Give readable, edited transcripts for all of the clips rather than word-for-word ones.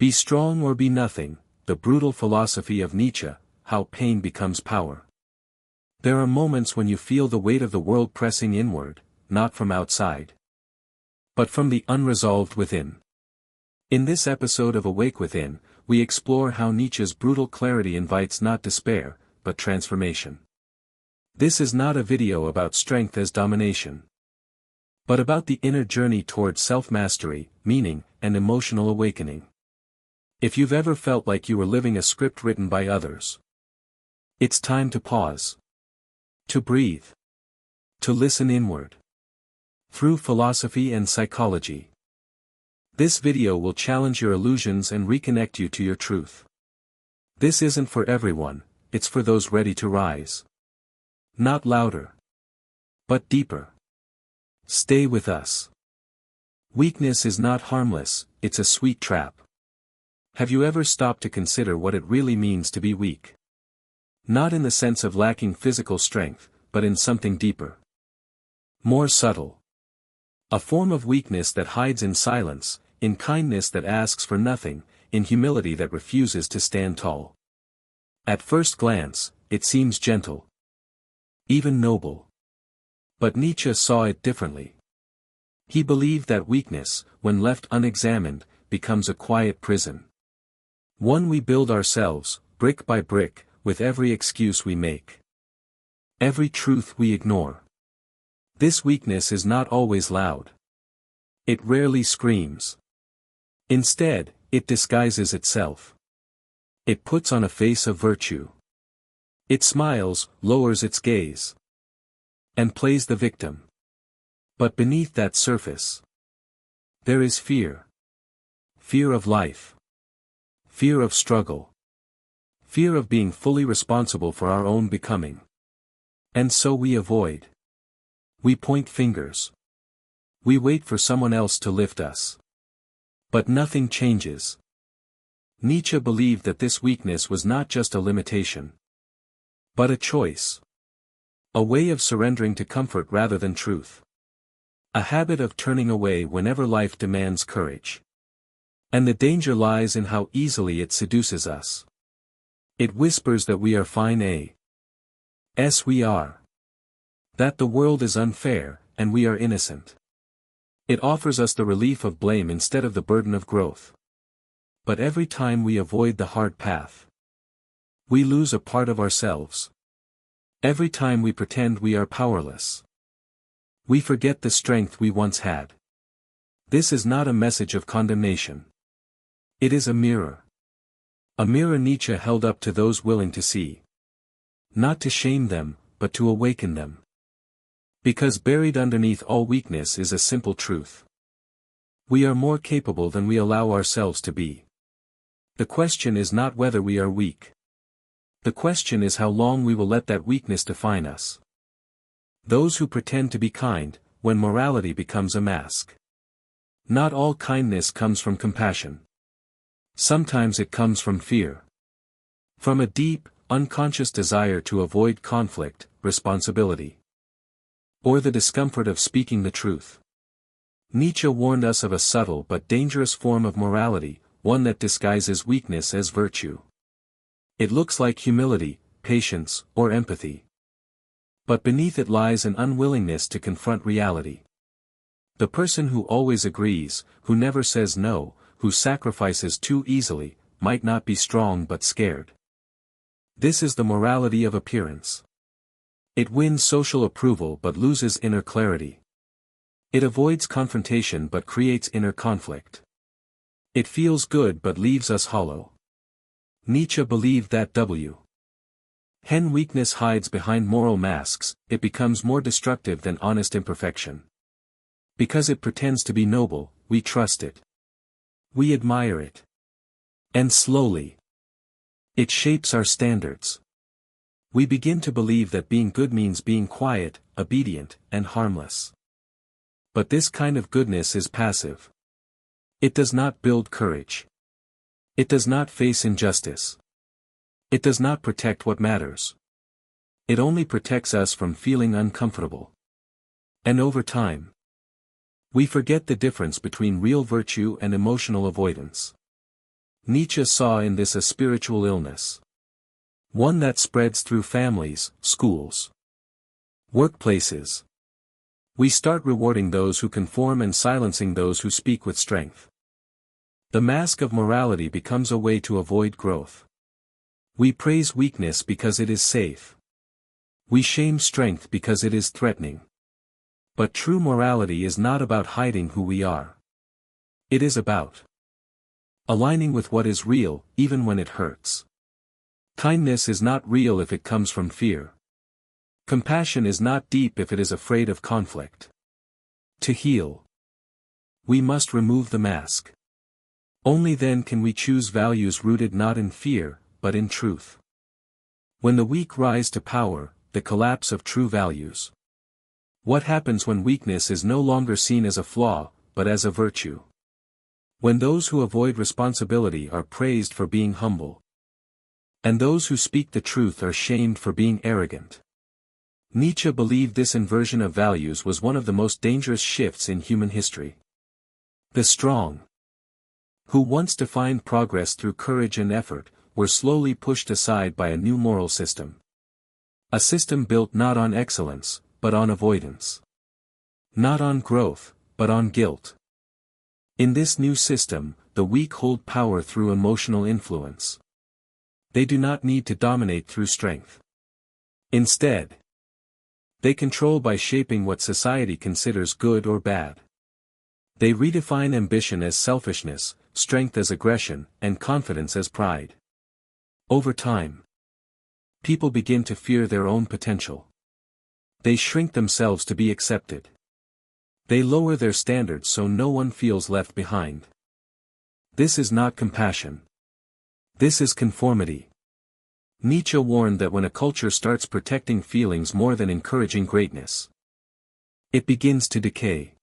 Be strong or be nothing, the brutal philosophy of Nietzsche, how pain becomes power. There are moments when you feel the weight of the world pressing inward, not from outside, but from the unresolved within. In this episode of Awake Within, we explore how Nietzsche's brutal clarity invites not despair, but transformation. This is not a video about strength as domination, but about the inner journey towards self-mastery, meaning, and emotional awakening. If you've ever felt like you were living a script written by others, it's time to pause, to breathe, to listen inward. Through philosophy and psychology, this video will challenge your illusions and reconnect you to your truth. This isn't for everyone, it's for those ready to rise. Not louder, but deeper. Stay with us. Weakness is not harmless, it's a sweet trap. Have you ever stopped to consider what it really means to be weak? Not in the sense of lacking physical strength, but in something deeper, more subtle. A form of weakness that hides in silence, in kindness that asks for nothing, in humility that refuses to stand tall. At first glance, it seems gentle, even noble. But Nietzsche saw it differently. He believed that weakness, when left unexamined, becomes a quiet prison. One we build ourselves, brick by brick, with every excuse we make, every truth we ignore. This weakness is not always loud. It rarely screams. Instead, it disguises itself. It puts on a face of virtue. It smiles, lowers its gaze, and plays the victim. But beneath that surface, there is fear. Fear of life. Fear of struggle. Fear of being fully responsible for our own becoming. And so we avoid. We point fingers. We wait for someone else to lift us. But nothing changes. Nietzsche believed that this weakness was not just a limitation, but a choice. A way of surrendering to comfort rather than truth. A habit of turning away whenever life demands courage. And the danger lies in how easily it seduces us. It whispers that we are fine, yes we are. That the world is unfair, and we are innocent. It offers us the relief of blame instead of the burden of growth. But every time we avoid the hard path, we lose a part of ourselves. Every time we pretend we are powerless, we forget the strength we once had. This is not a message of condemnation. It is a mirror. A mirror Nietzsche held up to those willing to see. Not to shame them, but to awaken them. Because buried underneath all weakness is a simple truth. We are more capable than we allow ourselves to be. The question is not whether we are weak. The question is how long we will let that weakness define us. Those who pretend to be kind, when morality becomes a mask. Not all kindness comes from compassion. Sometimes it comes from fear. From a deep, unconscious desire to avoid conflict, responsibility, or the discomfort of speaking the truth. Nietzsche warned us of a subtle but dangerous form of morality, one that disguises weakness as virtue. It looks like humility, patience, or empathy. But beneath it lies an unwillingness to confront reality. The person who always agrees, who never says no, who sacrifices too easily, might not be strong but scared. This is the morality of appearance. It wins social approval but loses inner clarity. It avoids confrontation but creates inner conflict. It feels good but leaves us hollow. Nietzsche believed that when weakness hides behind moral masks, it becomes more destructive than honest imperfection. Because it pretends to be noble, we trust it. We admire it. And slowly, it shapes our standards. We begin to believe that being good means being quiet, obedient, and harmless. But this kind of goodness is passive. It does not build courage. It does not face injustice. It does not protect what matters. It only protects us from feeling uncomfortable. And over time, we forget the difference between real virtue and emotional avoidance. Nietzsche saw in this a spiritual illness. One that spreads through families, schools, workplaces. We start rewarding those who conform and silencing those who speak with strength. The mask of morality becomes a way to avoid growth. We praise weakness because it is safe. We shame strength because it is threatening. But true morality is not about hiding who we are. It is about aligning with what is real, even when it hurts. Kindness is not real if it comes from fear. Compassion is not deep if it is afraid of conflict. To heal, we must remove the mask. Only then can we choose values rooted not in fear, but in truth. When the weak rise to power, the collapse of true values. What happens when weakness is no longer seen as a flaw, but as a virtue? When those who avoid responsibility are praised for being humble, and those who speak the truth are shamed for being arrogant. Nietzsche believed this inversion of values was one of the most dangerous shifts in human history. The strong, who once defined progress through courage and effort, were slowly pushed aside by a new moral system. A system built not on excellence, but on avoidance. Not on growth, but on guilt. In this new system, the weak hold power through emotional influence. They do not need to dominate through strength. Instead, they control by shaping what society considers good or bad. They redefine ambition as selfishness, strength as aggression, and confidence as pride. Over time, people begin to fear their own potential. They shrink themselves to be accepted. They lower their standards so no one feels left behind. This is not compassion. This is conformity. Nietzsche warned that when a culture starts protecting feelings more than encouraging greatness, it begins to decay.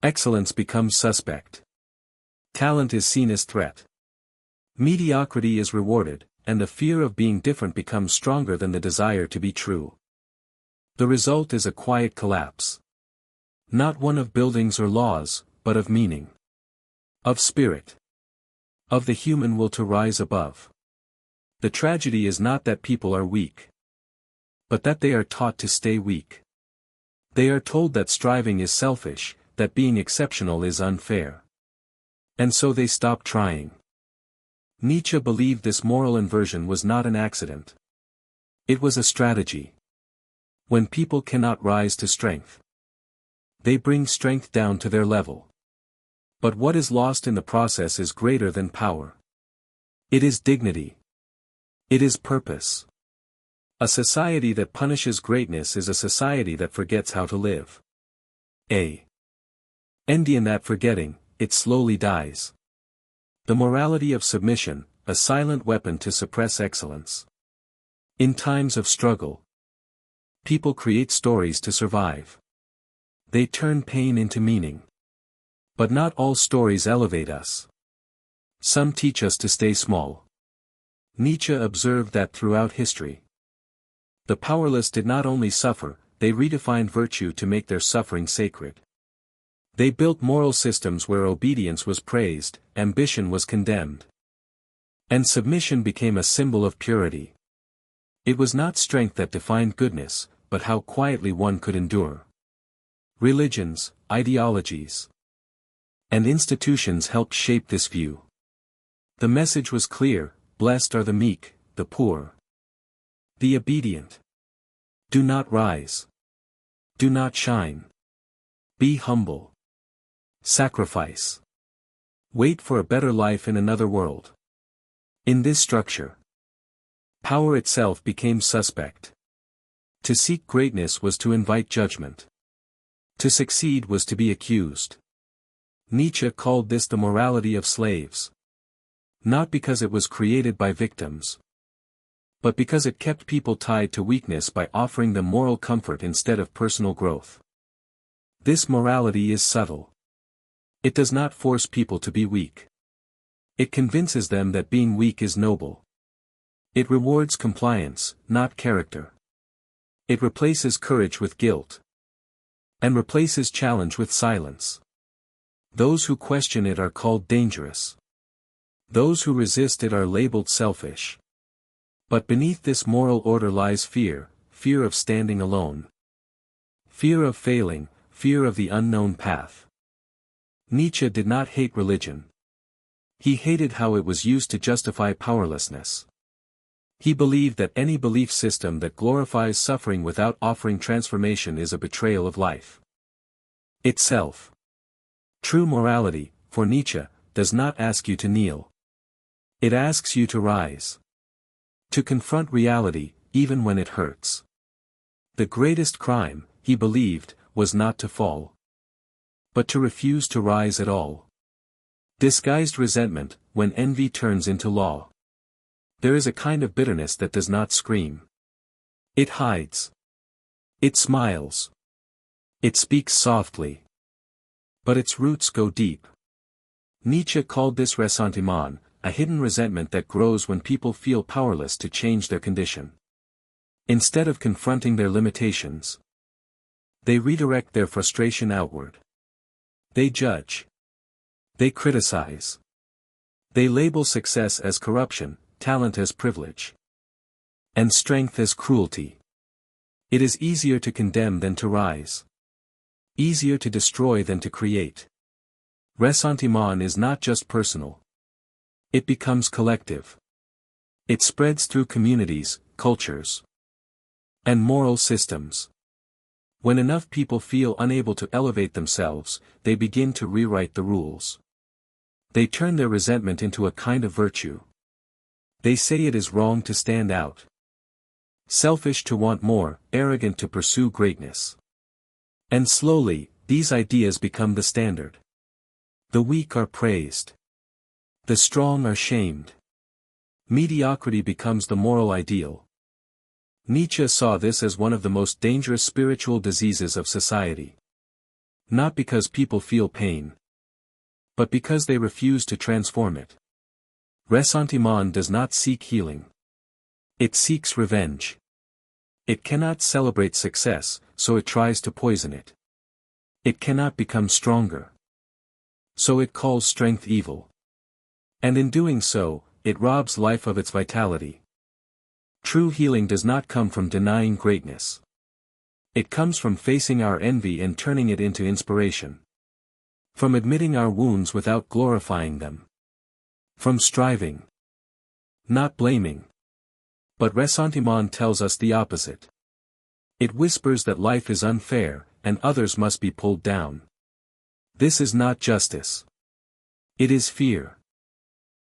Excellence becomes suspect. Talent is seen as threat. Mediocrity is rewarded, and the fear of being different becomes stronger than the desire to be true. The result is a quiet collapse. Not one of buildings or laws, but of meaning. Of spirit. Of the human will to rise above. The tragedy is not that people are weak, but that they are taught to stay weak. They are told that striving is selfish, that being exceptional is unfair. And so they stop trying. Nietzsche believed this moral inversion was not an accident. It was a strategy. When people cannot rise to strength, they bring strength down to their level. But what is lost in the process is greater than power. It is dignity. It is purpose. A society that punishes greatness is a society that forgets how to live. And in that forgetting, it slowly dies. The morality of submission, a silent weapon to suppress excellence. In times of struggle, people create stories to survive. They turn pain into meaning. But not all stories elevate us. Some teach us to stay small. Nietzsche observed that throughout history, the powerless did not only suffer, they redefined virtue to make their suffering sacred. They built moral systems where obedience was praised, ambition was condemned, and submission became a symbol of purity. It was not strength that defined goodness, but how quietly one could endure. Religions, ideologies, and institutions helped shape this view. The message was clear: blessed are the meek, the poor, the obedient. Do not rise. Do not shine. Be humble. Sacrifice. Wait for a better life in another world. In this structure, power itself became suspect. To seek greatness was to invite judgment. To succeed was to be accused. Nietzsche called this the morality of slaves. Not because it was created by victims, but because it kept people tied to weakness by offering them moral comfort instead of personal growth. This morality is subtle. It does not force people to be weak. It convinces them that being weak is noble. It rewards compliance, not character. It replaces courage with guilt, and replaces challenge with silence. Those who question it are called dangerous. Those who resist it are labeled selfish. But beneath this moral order lies fear, fear of standing alone. Fear of failing, fear of the unknown path. Nietzsche did not hate religion. He hated how it was used to justify powerlessness. He believed that any belief system that glorifies suffering without offering transformation is a betrayal of life itself. True morality, for Nietzsche, does not ask you to kneel. It asks you to rise. To confront reality, even when it hurts. The greatest crime, he believed, was not to fall, but to refuse to rise at all. Disguised resentment, when envy turns into law. There is a kind of bitterness that does not scream. It hides. It smiles. It speaks softly. But its roots go deep. Nietzsche called this ressentiment, a hidden resentment that grows when people feel powerless to change their condition. Instead of confronting their limitations, they redirect their frustration outward. They judge. They criticize. They label success as corruption, talent as privilege, and strength as cruelty. It is easier to condemn than to rise. Easier to destroy than to create. Ressentiment is not just personal. It becomes collective. It spreads through communities, cultures, and moral systems. When enough people feel unable to elevate themselves, they begin to rewrite the rules. They turn their resentment into a kind of virtue. They say it is wrong to stand out. Selfish to want more, arrogant to pursue greatness. And slowly, these ideas become the standard. The weak are praised. The strong are shamed. Mediocrity becomes the moral ideal. Nietzsche saw this as one of the most dangerous spiritual diseases of society. Not because people feel pain, but because they refuse to transform it. Ressentiment does not seek healing. It seeks revenge. It cannot celebrate success, so it tries to poison it. It cannot become stronger, so it calls strength evil. And in doing so, it robs life of its vitality. True healing does not come from denying greatness. It comes from facing our envy and turning it into inspiration. From admitting our wounds without glorifying them. From striving, not blaming. But ressentiment tells us the opposite. It whispers that life is unfair, and others must be pulled down. This is not justice. It is fear.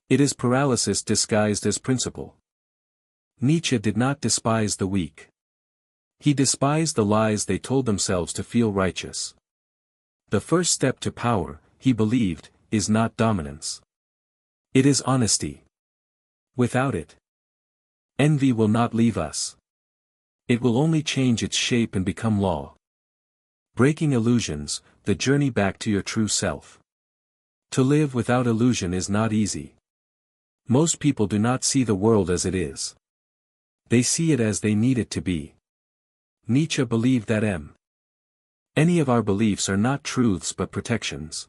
It is paralysis disguised as principle. Nietzsche did not despise the weak. He despised the lies they told themselves to feel righteous. The first step to power, he believed, is not dominance. It is honesty. Without it, envy will not leave us. It will only change its shape and become law. Breaking illusions, the journey back to your true self. To live without illusion is not easy. Most people do not see the world as it is. They see it as they need it to be. Nietzsche believed that any of our beliefs are not truths but protections.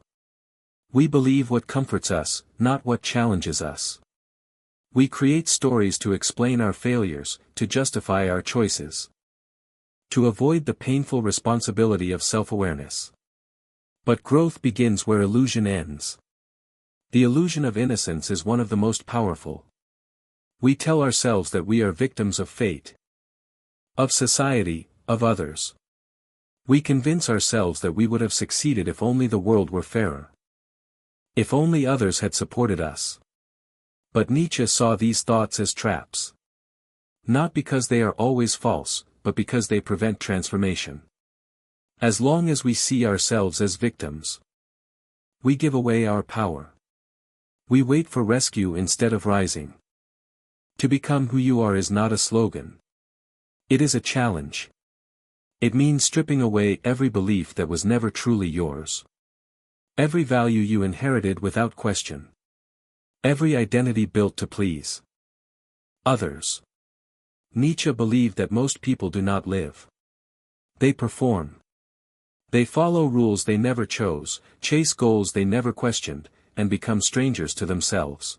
We believe what comforts us, not what challenges us. We create stories to explain our failures, to justify our choices. To avoid the painful responsibility of self-awareness. But growth begins where illusion ends. The illusion of innocence is one of the most powerful. We tell ourselves that we are victims of fate, of society, of others. We convince ourselves that we would have succeeded if only the world were fairer. If only others had supported us. But Nietzsche saw these thoughts as traps. Not because they are always false, but because they prevent transformation. As long as we see ourselves as victims, we give away our power. We wait for rescue instead of rising. To become who you are is not a slogan. It is a challenge. It means stripping away every belief that was never truly yours. Every value you inherited without question. Every identity built to please others. Nietzsche believed that most people do not live. They perform. They follow rules they never chose, chase goals they never questioned, and become strangers to themselves.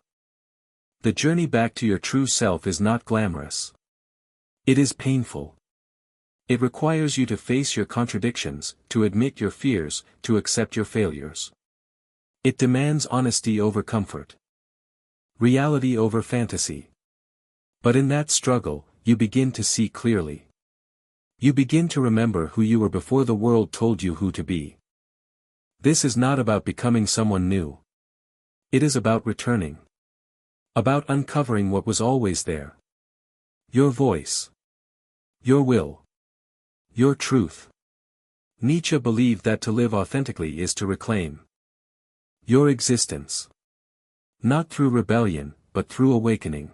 The journey back to your true self is not glamorous. It is painful. It requires you to face your contradictions, to admit your fears, to accept your failures. It demands honesty over comfort. Reality over fantasy. But in that struggle, you begin to see clearly. You begin to remember who you were before the world told you who to be. This is not about becoming someone new. It is about returning. About uncovering what was always there. Your voice. Your will. Your truth. Nietzsche believed that to live authentically is to reclaim your existence. Not through rebellion, but through awakening.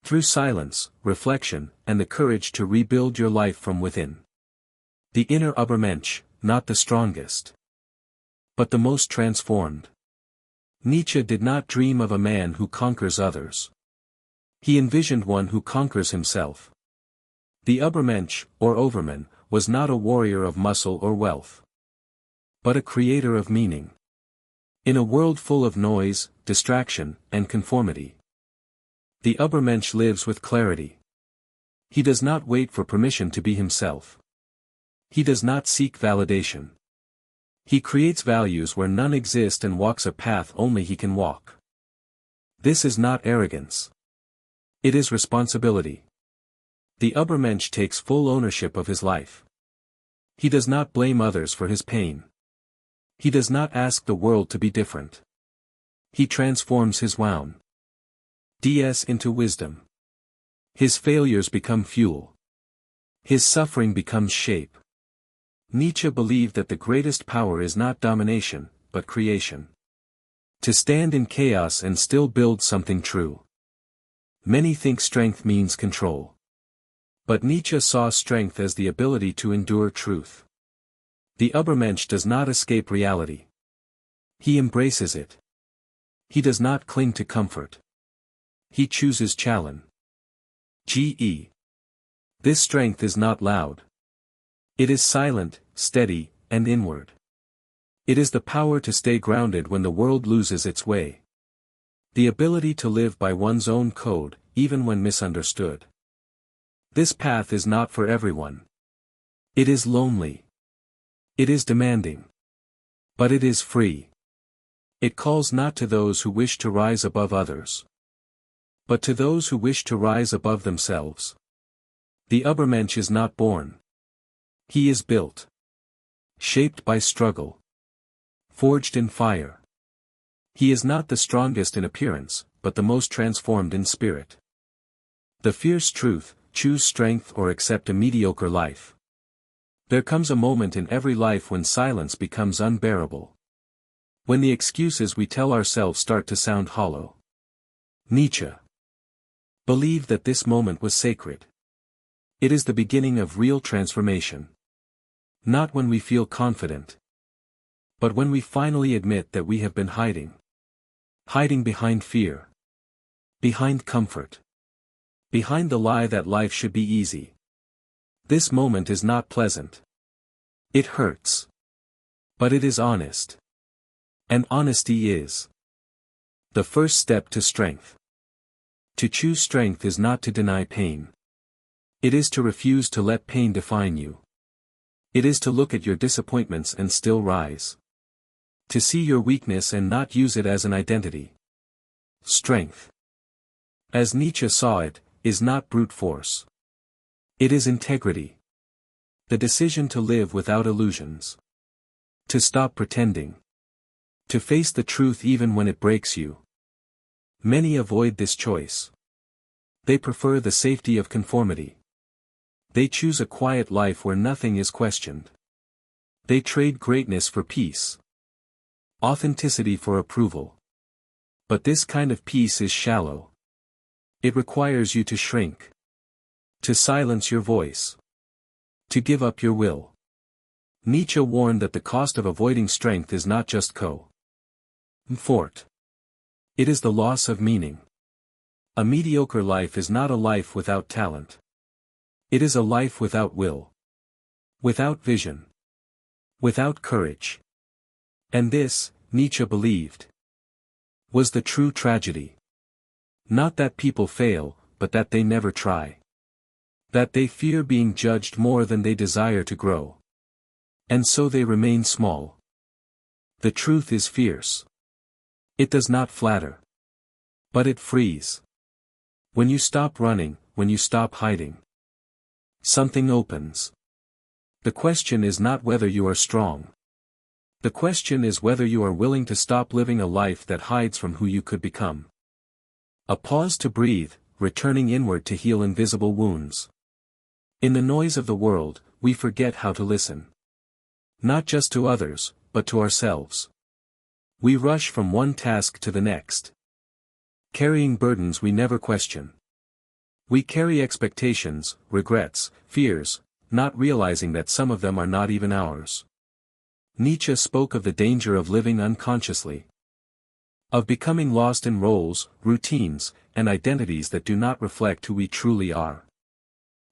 Through silence, reflection, and the courage to rebuild your life from within. The inner Übermensch, not the strongest, but the most transformed. Nietzsche did not dream of a man who conquers others. He envisioned one who conquers himself. The Übermensch, or Overman, was not a warrior of muscle or wealth, but a creator of meaning. In a world full of noise, distraction, and conformity, the Übermensch lives with clarity. He does not wait for permission to be himself. He does not seek validation. He creates values where none exist and walks a path only he can walk. This is not arrogance. It is responsibility. The Übermensch takes full ownership of his life. He does not blame others for his pain. He does not ask the world to be different. He transforms his wound DS into wisdom. His failures become fuel. His suffering becomes shape. Nietzsche believed that the greatest power is not domination, but creation. To stand in chaos and still build something true. Many think strength means control. But Nietzsche saw strength as the ability to endure truth. The Übermensch does not escape reality. He embraces it. He does not cling to comfort. He chooses challenge. This strength is not loud. It is silent, steady, and inward. It is the power to stay grounded when the world loses its way. The ability to live by one's own code, even when misunderstood. This path is not for everyone. It is lonely. It is demanding. But it is free. It calls not to those who wish to rise above others, but to those who wish to rise above themselves. The Übermensch is not born. He is built. Shaped by struggle. Forged in fire. He is not the strongest in appearance, but the most transformed in spirit. The fierce truth: choose strength or accept a mediocre life. There comes a moment in every life when silence becomes unbearable. When the excuses we tell ourselves start to sound hollow. Nietzsche believed that this moment was sacred. It is the beginning of real transformation. Not when we feel confident, but when we finally admit that we have been hiding. Hiding behind fear. Behind comfort. Behind the lie that life should be easy. This moment is not pleasant. It hurts. But it is honest. And honesty is the first step to strength. To choose strength is not to deny pain. It is to refuse to let pain define you. It is to look at your disappointments and still rise. To see your weakness and not use it as an identity. Strength, as Nietzsche saw it, is not brute force. It is integrity. The decision to live without illusions. To stop pretending. To face the truth even when it breaks you. Many avoid this choice. They prefer the safety of conformity. They choose a quiet life where nothing is questioned. They trade greatness for peace. Authenticity for approval. But this kind of peace is shallow. It requires you to shrink. To silence your voice. To give up your will. Nietzsche warned that the cost of avoiding strength is not just confort. It is the loss of meaning. A mediocre life is not a life without talent. It is a life without will. Without vision. Without courage. And this, Nietzsche believed, was the true tragedy. Not that people fail, but that they never try. That they fear being judged more than they desire to grow. And so they remain small. The truth is fierce. It does not flatter. But it frees. When you stop running, when you stop hiding, something opens. The question is not whether you are strong. The question is whether you are willing to stop living a life that hides from who you could become. A pause to breathe, returning inward to heal invisible wounds. In the noise of the world, we forget how to listen. Not just to others, but to ourselves. We rush from one task to the next, carrying burdens we never question. We carry expectations, regrets, fears, not realizing that some of them are not even ours. Nietzsche spoke of the danger of living unconsciously. Of becoming lost in roles, routines, and identities that do not reflect who we truly are.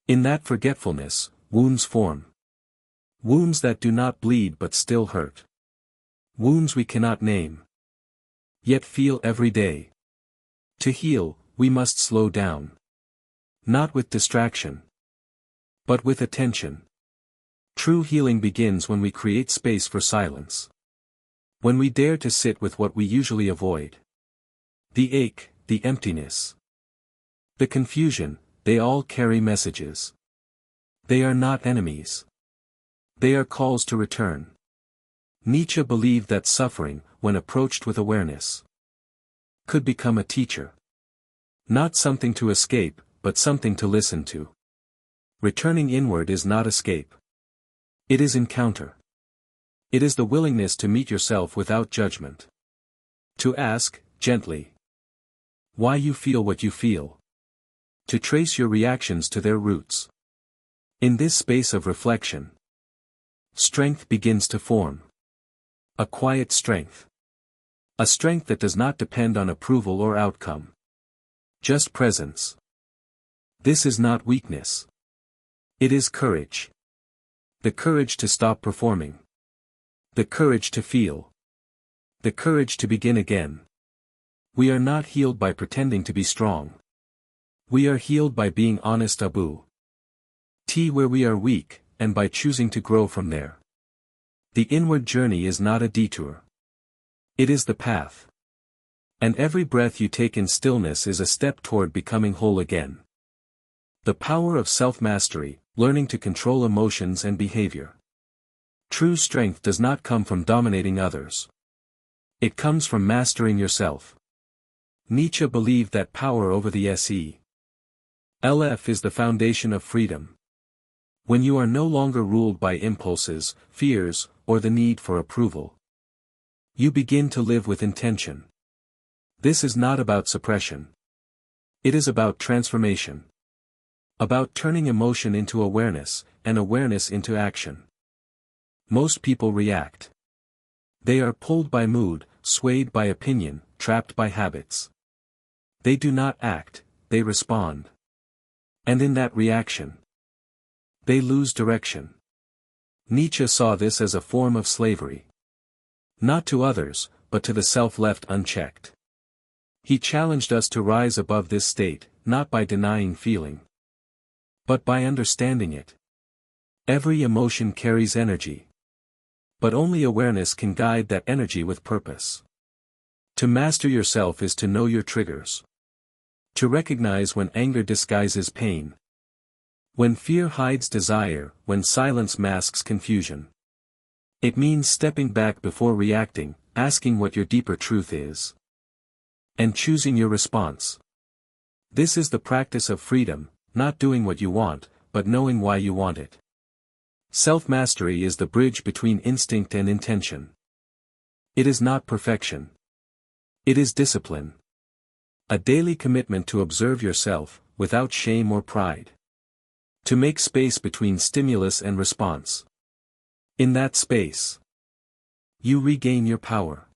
In that forgetfulness, wounds form. Wounds that do not bleed but still hurt. Wounds we cannot name, yet feel every day. To heal, we must slow down. Not with distraction, but with attention. True healing begins when we create space for silence. When we dare to sit with what we usually avoid. The ache, the emptiness, the confusion, they all carry messages. They are not enemies. They are calls to return. Nietzsche believed that suffering, when approached with awareness, could become a teacher. Not something to escape, but something to listen to. Returning inward is not escape. It is encounter. It is the willingness to meet yourself without judgment. To ask, gently, why you feel what you feel. To trace your reactions to their roots. In this space of reflection, strength begins to form. A quiet strength. A strength that does not depend on approval or outcome. Just presence. This is not weakness. It is courage. The courage to stop performing. The courage to feel. The courage to begin again. We are not healed by pretending to be strong. We are healed by being honest about where we are weak, and by choosing to grow from there. The inward journey is not a detour. It is the path. And every breath you take in stillness is a step toward becoming whole again. The power of self-mastery, learning to control emotions and behavior. True strength does not come from dominating others. It comes from mastering yourself. Nietzsche believed that power over the self is the foundation of freedom. When you are no longer ruled by impulses, fears, or the need for approval, you begin to live with intention. This is not about suppression. It is about transformation. About turning emotion into awareness, and awareness into action. Most people react. They are pulled by mood, swayed by opinion, trapped by habits. They do not act, they respond. And in that reaction, they lose direction. Nietzsche saw this as a form of slavery. Not to others, but to the self left unchecked. He challenged us to rise above this state, not by denying feeling, but by understanding it. Every emotion carries energy. But only awareness can guide that energy with purpose. To master yourself is to know your triggers. To recognize when anger disguises pain. When fear hides desire, when silence masks confusion. It means stepping back before reacting, asking what your deeper truth is. And choosing your response. This is the practice of freedom, not doing what you want, but knowing why you want it. Self-mastery is the bridge between instinct and intention. It is not perfection. It is discipline. A daily commitment to observe yourself, without shame or pride. To make space between stimulus and response. In that space, you regain your power.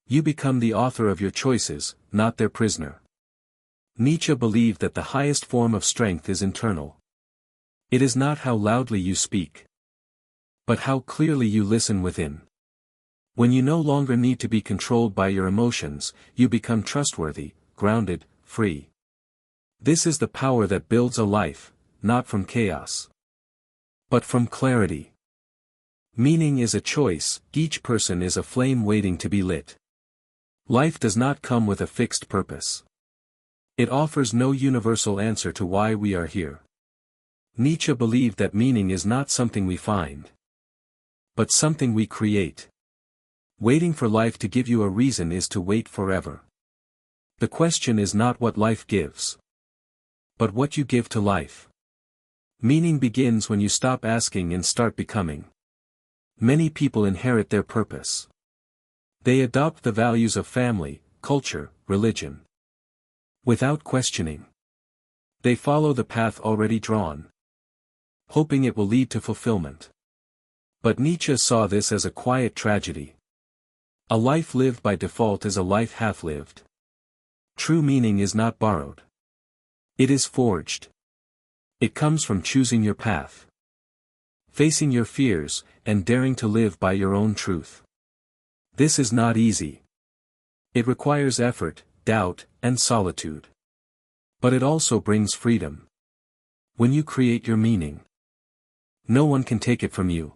You become the author of your choices, not their prisoner. Nietzsche believed that the highest form of strength is internal. It is not how loudly you speak, but how clearly you listen within. When you no longer need to be controlled by your emotions, you become trustworthy, grounded, free. This is the power that builds a life, not from chaos, but from clarity. Meaning is a choice, each person is a flame waiting to be lit. Life does not come with a fixed purpose. It offers no universal answer to why we are here. Nietzsche believed that meaning is not something we find, but something we create. Waiting for life to give you a reason is to wait forever. The question is not what life gives, but what you give to life. Meaning begins when you stop asking and start becoming. Many people inherit their purpose. They adopt the values of family, culture, religion. Without questioning. They follow the path already drawn, hoping it will lead to fulfillment. But Nietzsche saw this as a quiet tragedy. A life lived by default is a life half-lived. True meaning is not borrowed. It is forged. It comes from choosing your path, facing your fears, and daring to live by your own truth. This is not easy. It requires effort, doubt, and solitude. But it also brings freedom. When you create your meaning, no one can take it from you.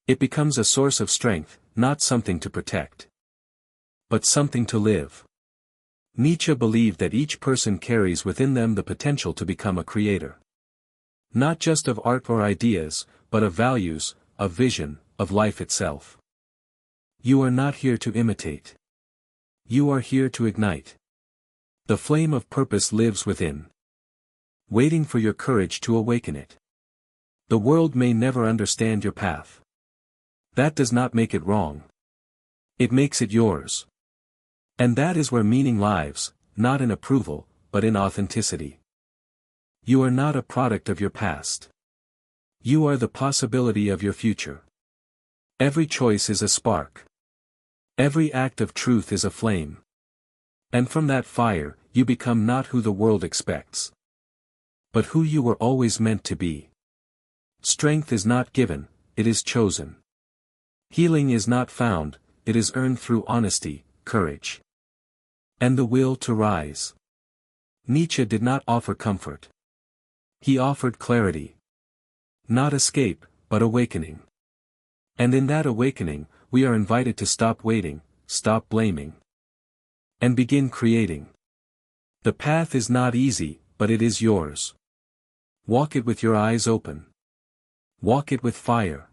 It becomes a source of strength, not something to protect, but something to live. Nietzsche believed that each person carries within them the potential to become a creator. Not just of art or ideas, but of values, of vision, of life itself. You are not here to imitate. You are here to ignite. The flame of purpose lives within, waiting for your courage to awaken it. The world may never understand your path. That does not make it wrong. It makes it yours. And that is where meaning lies, not in approval, but in authenticity. You are not a product of your past. You are the possibility of your future. Every choice is a spark. Every act of truth is a flame. And from that fire, you become not who the world expects, but who you were always meant to be. Strength is not given, it is chosen. Healing is not found, it is earned through honesty, courage, and the will to rise. Nietzsche did not offer comfort. He offered clarity. Not escape, but awakening. And in that awakening, we are invited to stop waiting, stop blaming, and begin creating. The path is not easy, but it is yours. Walk it with your eyes open. Walk it with fire.